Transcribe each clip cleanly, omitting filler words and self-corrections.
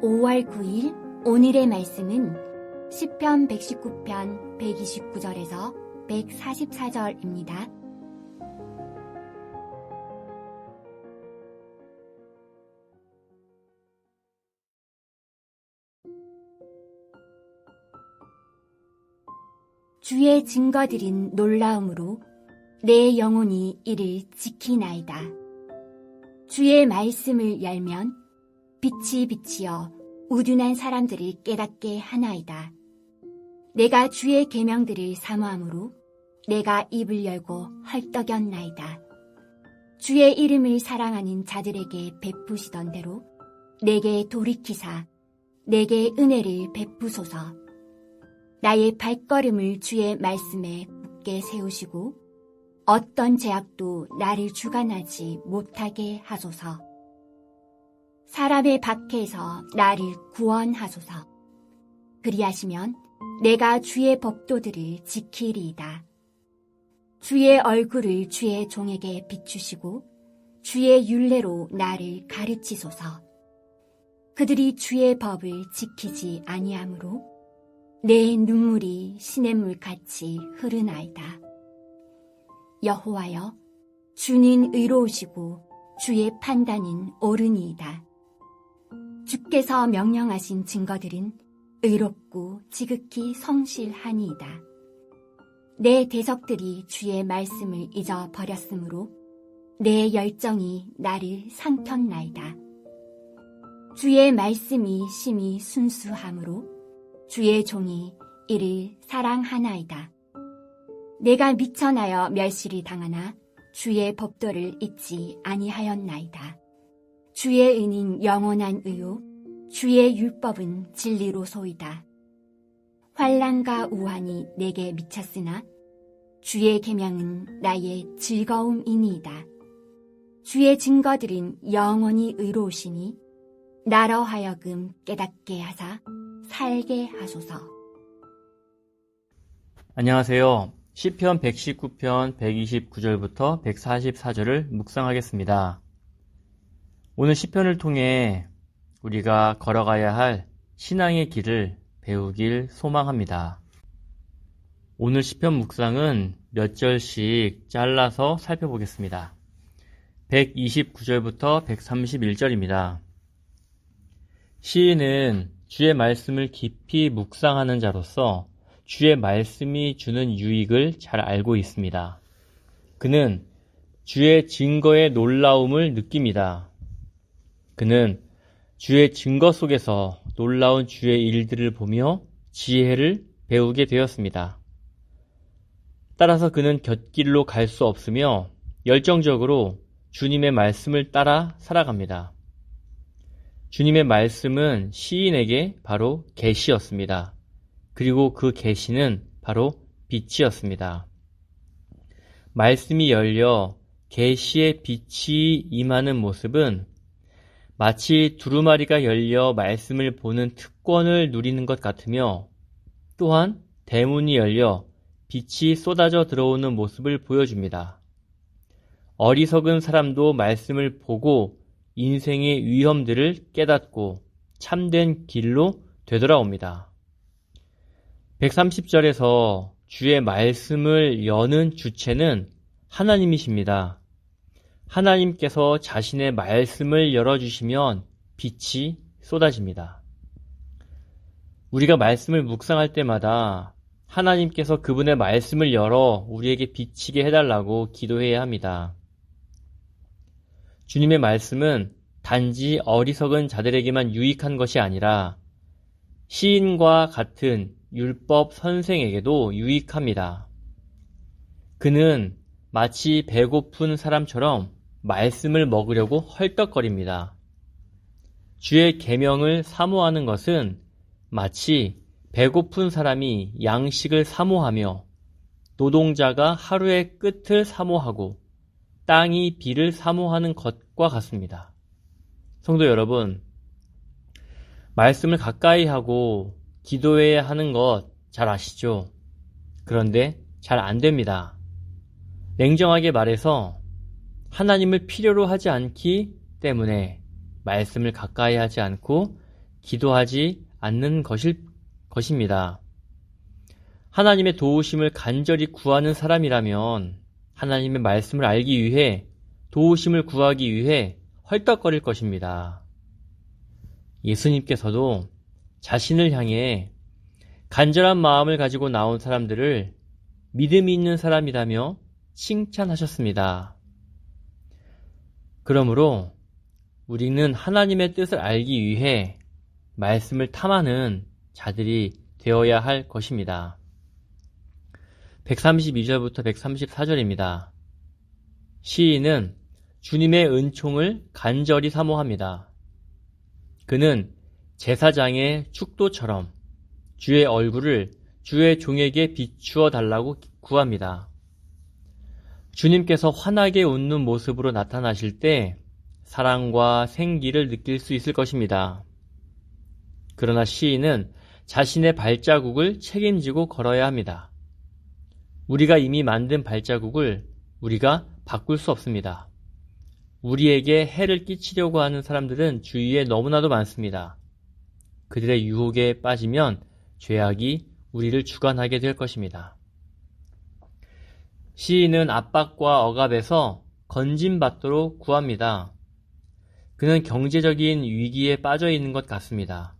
5월 9일 오늘의 말씀은 시편 119편 129절에서 144절입니다. 주의 증거들은 놀라움으로 내 영혼이 이를 지키나이다. 주의 말씀을 열면 빛이 비치어 우둔한 사람들을 깨닫게 하나이다. 내가 주의 계명들을 사모함으로 내가 입을 열고 헐떡였나이다. 주의 이름을 사랑하는 자들에게 베푸시던 대로 내게 돌이키사 내게 은혜를 베푸소서. 나의 발걸음을 주의 말씀에 굳게 세우시고 어떤 제약도 나를 주관하지 못하게 하소서. 사람의 박해에서 나를 구원하소서. 그리하시면 내가 주의 법도들을 지키리이다. 주의 얼굴을 주의 종에게 비추시고 주의 율례로 나를 가르치소서. 그들이 주의 법을 지키지 아니하므로 내 눈물이 시냇물같이 흐르나이다. 여호와여, 주는 의로우시고 주의 판단은 옳으니이다. 주께서 명령하신 증거들은 의롭고 지극히 성실하니이다. 내 대적들이 주의 말씀을 잊어버렸으므로 내 열정이 나를 삼켰나이다. 주의 말씀이 심히 순수하므로 주의 종이 이를 사랑하나이다. 내가 미천하여 멸시를 당하나 주의 법도를 잊지 아니하였나이다. 주의 의는 영원한 의요 주의 율법은 진리로소이다. 환난과 우환이 내게 미쳤으나 주의 계명은 나의 즐거움이니이다. 주의 증거들은 영원히 의로우시니 나로 하여금 깨닫게 하사 살게 하소서. 안녕하세요. 시편 119편 129절부터 144절을 묵상하겠습니다. 오늘 시편을 통해 우리가 걸어가야 할 신앙의 길을 배우길 소망합니다. 오늘 시편 묵상은 몇 절씩 잘라서 살펴보겠습니다. 129절부터 131절입니다. 시인은 주의 말씀을 깊이 묵상하는 자로서 주의 말씀이 주는 유익을 잘 알고 있습니다. 그는 주의 증거의 놀라움을 느낍니다. 그는 주의 증거 속에서 놀라운 주의 일들을 보며 지혜를 배우게 되었습니다. 따라서 그는 곁길로 갈 수 없으며 열정적으로 주님의 말씀을 따라 살아갑니다. 주님의 말씀은 시인에게 바로 계시였습니다. 그리고 그 계시는 바로 빛이었습니다. 말씀이 열려 계시의 빛이 임하는 모습은 마치 두루마리가 열려 말씀을 보는 특권을 누리는 것 같으며 또한 대문이 열려 빛이 쏟아져 들어오는 모습을 보여줍니다. 어리석은 사람도 말씀을 보고 인생의 위험들을 깨닫고 참된 길로 되돌아옵니다. 130절에서 주의 말씀을 여는 주체는 하나님이십니다. 하나님께서 자신의 말씀을 열어주시면 빛이 쏟아집니다. 우리가 말씀을 묵상할 때마다 하나님께서 그분의 말씀을 열어 우리에게 비치게 해달라고 기도해야 합니다. 주님의 말씀은 단지 어리석은 자들에게만 유익한 것이 아니라 시인과 같은 율법 선생에게도 유익합니다. 그는 마치 배고픈 사람처럼 말씀을 먹으려고 헐떡거립니다. 주의 계명을 사모하는 것은 마치 배고픈 사람이 양식을 사모하며 노동자가 하루의 끝을 사모하고 땅이 비를 사모하는 것과 같습니다. 성도 여러분, 말씀을 가까이 하고 기도해야 하는 것 잘 아시죠? 그런데 잘 안 됩니다. 냉정하게 말해서 하나님을 필요로 하지 않기 때문에 말씀을 가까이 하지 않고 기도하지 않는 것입니다. 하나님의 도우심을 간절히 구하는 사람이라면 하나님의 말씀을 알기 위해 도우심을 구하기 위해 헐떡거릴 것입니다. 예수님께서도 자신을 향해 간절한 마음을 가지고 나온 사람들을 믿음이 있는 사람이라며 칭찬하셨습니다. 그러므로 우리는 하나님의 뜻을 알기 위해 말씀을 탐하는 자들이 되어야 할 것입니다. 132절부터 134절입니다. 시인은 주님의 은총을 간절히 사모합니다. 그는 제사장의 축도처럼 주의 얼굴을 주의 종에게 비추어 달라고 구합니다. 주님께서 환하게 웃는 모습으로 나타나실 때 사랑과 생기를 느낄 수 있을 것입니다. 그러나 시인은 자신의 발자국을 책임지고 걸어야 합니다. 우리가 이미 만든 발자국을 우리가 바꿀 수 없습니다. 우리에게 해를 끼치려고 하는 사람들은 주위에 너무나도 많습니다. 그들의 유혹에 빠지면 죄악이 우리를 주관하게 될 것입니다. 시인은 압박과 억압에서 건진받도록 구합니다. 그는 경제적인 위기에 빠져 있는 것 같습니다.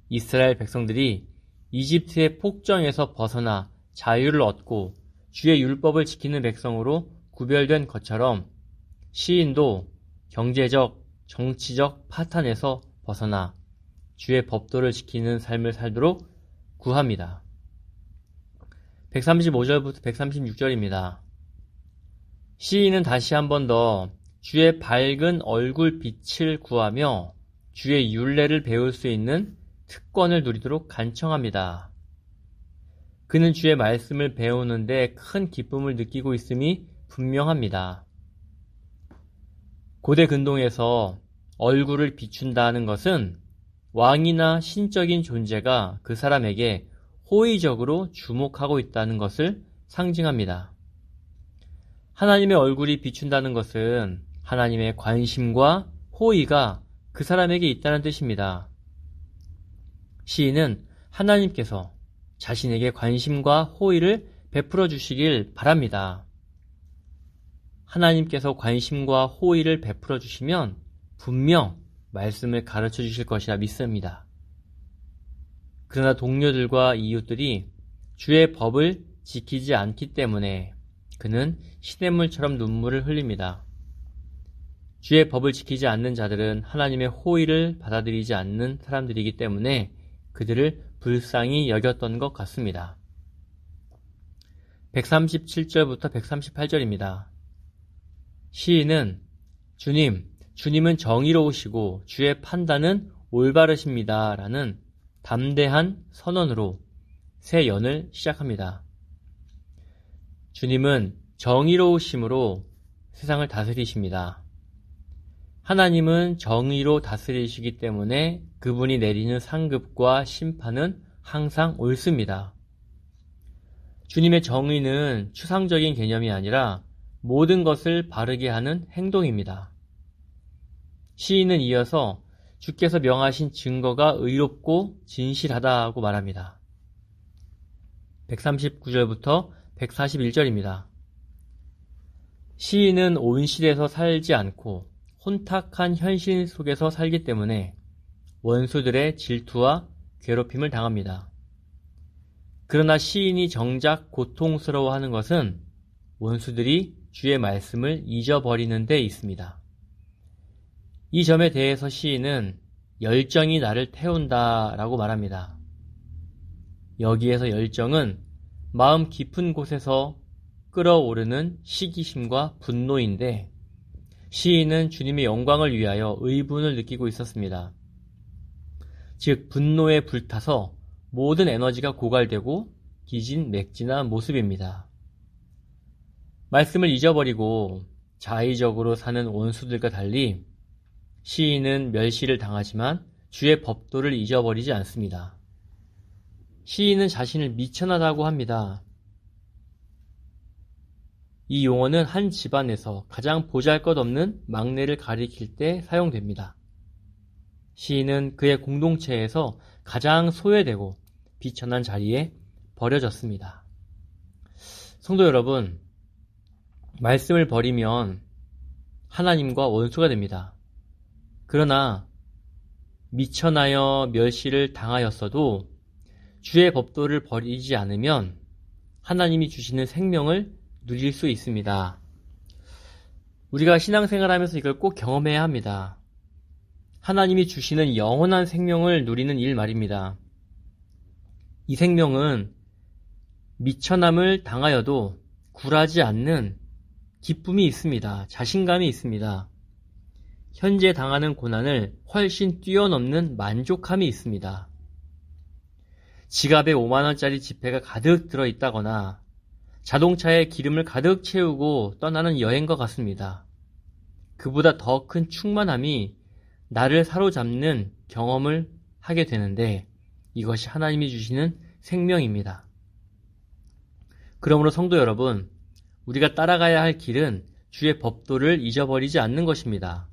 이스라엘 백성들이 이집트의 폭정에서 벗어나 자유를 얻고 주의 율법을 지키는 백성으로 구별된 것처럼 시인도 경제적, 정치적 파탄에서 벗어나 주의 법도를 지키는 삶을 살도록 구합니다. 135절부터 136절입니다. 시인은 다시 한 번 더 주의 밝은 얼굴 빛을 구하며 주의 율례를 배울 수 있는 특권을 누리도록 간청합니다. 그는 주의 말씀을 배우는데 큰 기쁨을 느끼고 있음이 분명합니다. 고대 근동에서 얼굴을 비춘다는 것은 왕이나 신적인 존재가 그 사람에게 호의적으로 주목하고 있다는 것을 상징합니다. 하나님의 얼굴이 비춘다는 것은 하나님의 관심과 호의가 그 사람에게 있다는 뜻입니다. 시인은 하나님께서 자신에게 관심과 호의를 베풀어 주시길 바랍니다. 하나님께서 관심과 호의를 베풀어 주시면 분명 말씀을 가르쳐 주실 것이라 믿습니다. 그러나 동료들과 이웃들이 주의 법을 지키지 않기 때문에 그는 시냇물처럼 눈물을 흘립니다. 주의 법을 지키지 않는 자들은 하나님의 호의를 받아들이지 않는 사람들이기 때문에 그들을 불쌍히 여겼던 것 같습니다. 137절부터 138절입니다. 시인은 주님은 정의로우시고 주의 판단은 올바르십니다. 라는 담대한 선언으로 새 연을 시작합니다. 주님은 정의로우심으로 세상을 다스리십니다. 하나님은 정의로 다스리시기 때문에 그분이 내리는 상급과 심판은 항상 옳습니다. 주님의 정의는 추상적인 개념이 아니라 모든 것을 바르게 하는 행동입니다. 시인은 이어서 주께서 명하신 증거가 의롭고 진실하다고 말합니다. 139절부터 141절입니다. 시인은 온실에서 살지 않고 혼탁한 현실 속에서 살기 때문에 원수들의 질투와 괴롭힘을 당합니다. 그러나 시인이 정작 고통스러워하는 것은 원수들이 주의 말씀을 잊어버리는 데 있습니다. 이 점에 대해서 시인은 열정이 나를 태운다라고 말합니다. 여기에서 열정은 마음 깊은 곳에서 끓어오르는 시기심과 분노인데 시인은 주님의 영광을 위하여 의분을 느끼고 있었습니다. 즉 분노에 불타서 모든 에너지가 고갈되고 기진맥진한 모습입니다. 말씀을 잊어버리고 자의적으로 사는 원수들과 달리 시인은 멸시를 당하지만 주의 법도를 잊어버리지 않습니다. 시인은 자신을 미천하다고 합니다. 이 용어는 한 집안에서 가장 보잘것없는 막내를 가리킬 때 사용됩니다. 시인은 그의 공동체에서 가장 소외되고 비천한 자리에 버려졌습니다. 성도 여러분, 말씀을 버리면 하나님과 원수가 됩니다. 그러나 미천하여 멸시를 당하였어도 주의 법도를 버리지 않으면 하나님이 주시는 생명을 누릴 수 있습니다. 우리가 신앙생활하면서 이걸 꼭 경험해야 합니다. 하나님이 주시는 영원한 생명을 누리는 일 말입니다. 이 생명은 미천함을 당하여도 굴하지 않는 기쁨이 있습니다. 자신감이 있습니다. 현재 당하는 고난을 훨씬 뛰어넘는 만족함이 있습니다. 지갑에 5만원짜리 지폐가 가득 들어있다거나 자동차에 기름을 가득 채우고 떠나는 여행과 같습니다. 그보다 더 큰 충만함이 나를 사로잡는 경험을 하게 되는데 이것이 하나님이 주시는 생명입니다. 그러므로 성도 여러분, 우리가 따라가야 할 길은 주의 법도를 잊어버리지 않는 것입니다.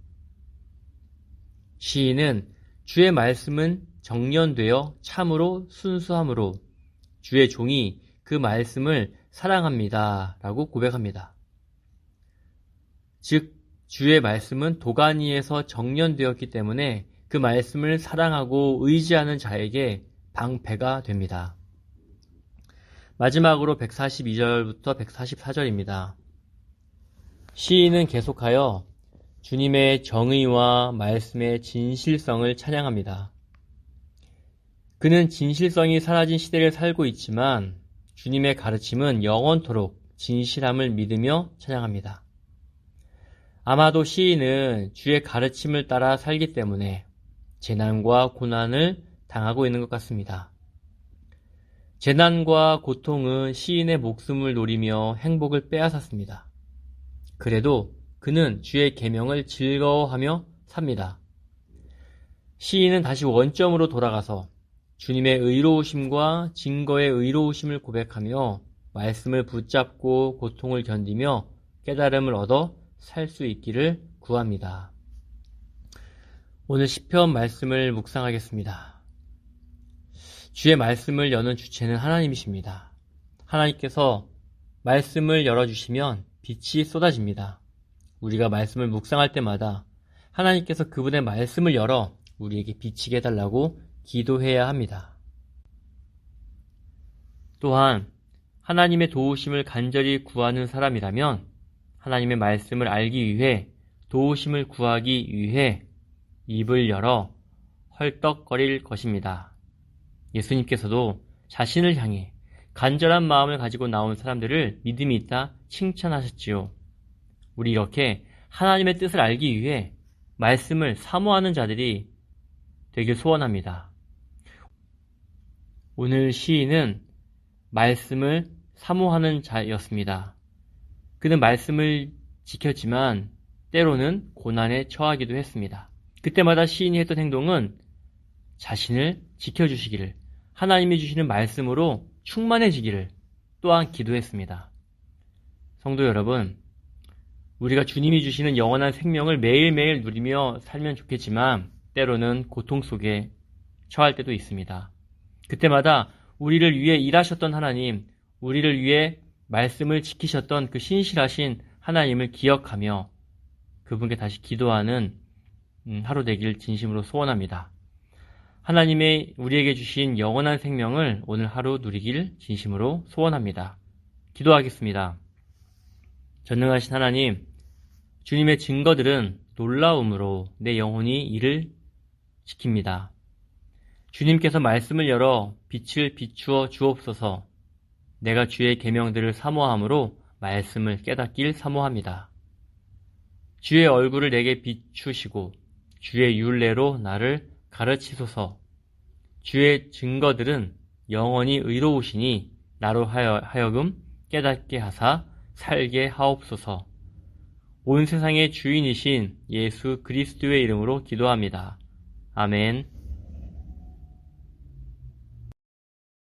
시인은 주의 말씀은 정련되어 참으로 순수함으로 주의 종이 그 말씀을 사랑합니다 라고 고백합니다. 즉 주의 말씀은 도가니에서 정련되었기 때문에 그 말씀을 사랑하고 의지하는 자에게 방패가 됩니다. 마지막으로 142절부터 144절입니다. 시인은 계속하여 주님의 정의와 말씀의 진실성을 찬양합니다. 그는 진실성이 사라진 시대를 살고 있지만 주님의 가르침은 영원토록 진실함을 믿으며 찬양합니다. 아마도 시인은 주의 가르침을 따라 살기 때문에 재난과 고난을 당하고 있는 것 같습니다. 재난과 고통은 시인의 목숨을 노리며 행복을 빼앗았습니다. 그래도 그는 주의 계명을 즐거워하며 삽니다. 시인은 다시 원점으로 돌아가서 주님의 의로우심과 증거의 의로우심을 고백하며 말씀을 붙잡고 고통을 견디며 깨달음을 얻어 살 수 있기를 구합니다. 오늘 시편 말씀을 묵상하겠습니다. 주의 말씀을 여는 주체는 하나님이십니다. 하나님께서 말씀을 열어주시면 빛이 쏟아집니다. 우리가 말씀을 묵상할 때마다 하나님께서 그분의 말씀을 열어 우리에게 비치게 해달라고 기도해야 합니다. 또한 하나님의 도우심을 간절히 구하는 사람이라면 하나님의 말씀을 알기 위해 도우심을 구하기 위해 입을 열어 헐떡거릴 것입니다. 예수님께서도 자신을 향해 간절한 마음을 가지고 나온 사람들을 믿음이 있다 칭찬하셨지요. 우리 이렇게 하나님의 뜻을 알기 위해 말씀을 사모하는 자들이 되길 소원합니다. 오늘 시인은 말씀을 사모하는 자였습니다. 그는 말씀을 지켰지만 때로는 고난에 처하기도 했습니다. 그때마다 시인이 했던 행동은 자신을 지켜주시기를, 하나님이 주시는 말씀으로 충만해지기를 또한 기도했습니다. 성도 여러분, 우리가 주님이 주시는 영원한 생명을 매일매일 누리며 살면 좋겠지만 때로는 고통 속에 처할 때도 있습니다. 그때마다 우리를 위해 일하셨던 하나님, 우리를 위해 말씀을 지키셨던 그 신실하신 하나님을 기억하며 그분께 다시 기도하는 하루 되길 진심으로 소원합니다. 하나님의 우리에게 주신 영원한 생명을 오늘 하루 누리길 진심으로 소원합니다. 기도하겠습니다. 전능하신 하나님, 주님의 증거들은 놀라움으로 내 영혼이 이를 지킵니다. 주님께서 말씀을 열어 빛을 비추어 주옵소서. 내가 주의 계명들을 사모함으로 말씀을 깨닫길 사모합니다. 주의 얼굴을 내게 비추시고 주의 율례로 나를 가르치소서. 주의 증거들은 영원히 의로우시니 나로 하여금 깨닫게 하사 살게 하옵소서. 온 세상의 주인이신 예수 그리스도의 이름으로 기도합니다. 아멘.